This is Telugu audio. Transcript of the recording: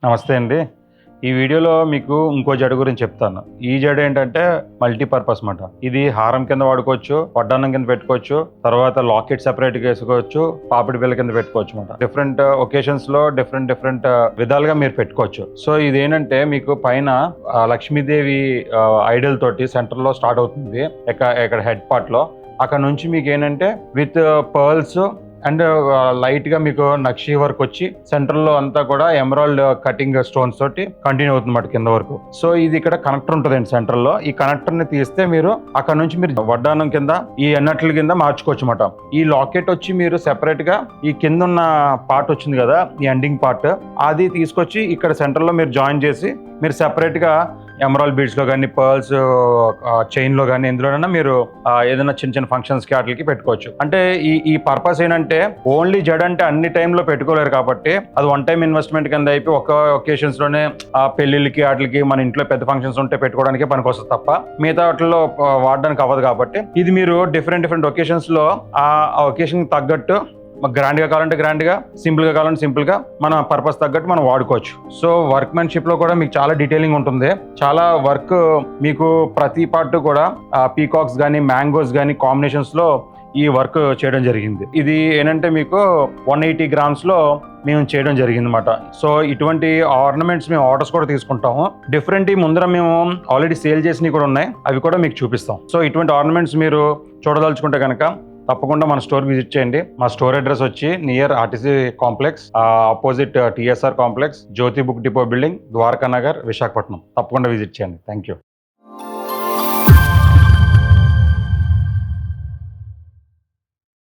నమస్తే అండి. ఈ వీడియోలో మీకు ఇంకో జడ గురించి చెప్తాను. ఈ జడ ఏంటంటే మల్టీపర్పస్ మాట. ఇది హారం కింద వాడుకోవచ్చు, వడ్డాన్నం కింద పెట్టుకోవచ్చు, తర్వాత లాకెట్ సెపరేట్గా వేసుకోవచ్చు, పాపిడి బిళ్ళ కింద పెట్టుకోవచ్చు మాట. డిఫరెంట్ ఒకేషన్స్ లో డిఫరెంట్ విధాలుగా మీరు పెట్టుకోవచ్చు. సో ఇదేంటంటే మీకు పైన లక్ష్మీదేవి ఐడల్ తోటి సెంటర్ లో స్టార్ట్ అవుతుంది. ఇక్కడ హెడ్ పార్ట్ లో అక్కడ నుంచి మీకు ఏంటంటే విత్ పర్ల్స్ అండ్ లైట్ గా మీకు నక్షి వర్క్ వచ్చి సెంటర్ లో అంతా కూడా ఎమరాల్డ్ కటింగ్ స్టోన్స్ తోటి కంటిన్యూ అవుతుంది కింద వరకు. సో ఇది ఇక్కడ కనెక్టర్ ఉంటుందండి సెంటర్ లో. ఈ కనెక్టర్ ని తీస్తే మీరు అక్కడ నుంచి మీరు వడ్డానం కింద ఈ ఎన్నట్ల కింద మార్చుకోవచ్చు అన్నమాట. ఈ లాకెట్ వచ్చి మీరు సెపరేట్ గా ఈ కింద ఉన్న పార్ట్ వచ్చింది కదా, ఈ ఎండింగ్ పార్ట్, అది తీసుకొచ్చి ఇక్కడ సెంటర్ లో మీరు జాయిన్ చేసి మీరు సెపరేట్ గా ఎమరాల్డ్ బీడ్స్ లో కానీ, పర్ల్స్ చైన్ లో కానీ, ఎందులోనైనా మీరు ఏదైనా చిన్న ఫంక్షన్స్ కి వాటికి పెట్టుకోవచ్చు. అంటే ఈ పర్పస్ ఏంటంటే ఓన్లీ జడ అంటే అన్ని టైంలో పెట్టుకోలేరు కాబట్టి అది వన్ టైం ఇన్వెస్ట్మెంట్ కింద అయిపోయి ఒక ఒకేషన్స్ లోనే పెళ్లిళ్ళకి వాటికి మన ఇంట్లో పెద్ద ఫంక్షన్స్ ఉంటే పెట్టుకోవడానికి పనికి వస్తుంది తప్ప మిగతా వాటిలో వాడడానికి అవ్వదు. కాబట్టి ఇది మీరు డిఫరెంట్ ఒకేషన్స్ లో ఆ ఒకేషన్ తగ్గట్టు గ్రాండ్ గా కావాలంటే గ్రాండ్ గా, సింపుల్ గా కావాలంటే సింపుల్ గా, మన పర్పస్ తగ్గట్టు మనం వాడుకోవచ్చు. సో వర్క్మెన్షిప్ లో కూడా మీకు చాలా డీటెయిలింగ్ ఉంటుంది. చాలా వర్క్ మీకు ప్రతి పార్ట్ కూడా పీకాక్స్ కానీ, మ్యాంగోస్ కానీ కాంబినేషన్స్ లో ఈ వర్క్ చేయడం జరిగింది. ఇది ఏంటంటే మీకు 180 grams లో మేము చేయడం జరిగింది అనమాట. సో ఇటువంటి ఆర్నమెంట్స్ మేము ఆర్డర్స్ కూడా తీసుకుంటాము. డిఫరెంట్ ముందర మేము ఆల్రెడీ సేల్ చేసినవి కూడా ఉన్నాయి, అవి కూడా మీకు చూపిస్తాం. సో ఇటువంటి ఆర్నమెంట్స్ మీరు చూడదలుచుకుంటే కనుక తప్పకుండా మన స్టోర్ విజిట్ చేయండి. మా స్టోర్ అడ్రస్ వచ్చి near RTC complex, opposite TSR complex, Jyothi book depot building, Dwaraka Nagar, Visakhapatnam. తప్పకుండా విజిట్ చేయండి. Thank you.